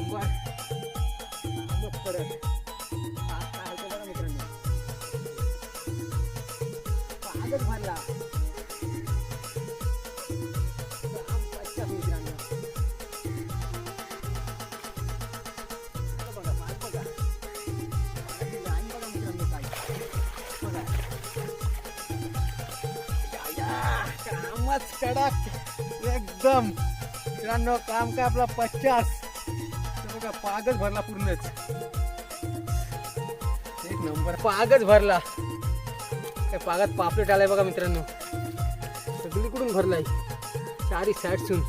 Number कामच कडक. आज काय होतं बघा मित्रांनो, पागच भरला. काम 50 मित्रांनो. बघा पाग बघा, पागाची लाईन बघा मित्रांनो काय बघा. कामच कडक एकदम मित्रांनो. काम काय आपला 50. बघा पागच भरला पूर्णच. एक नंबर पागच भरला. त्या पागात पापलेट आलाय बघा मित्रांनो. सगळीकडून भरलाय चारी साईडसून.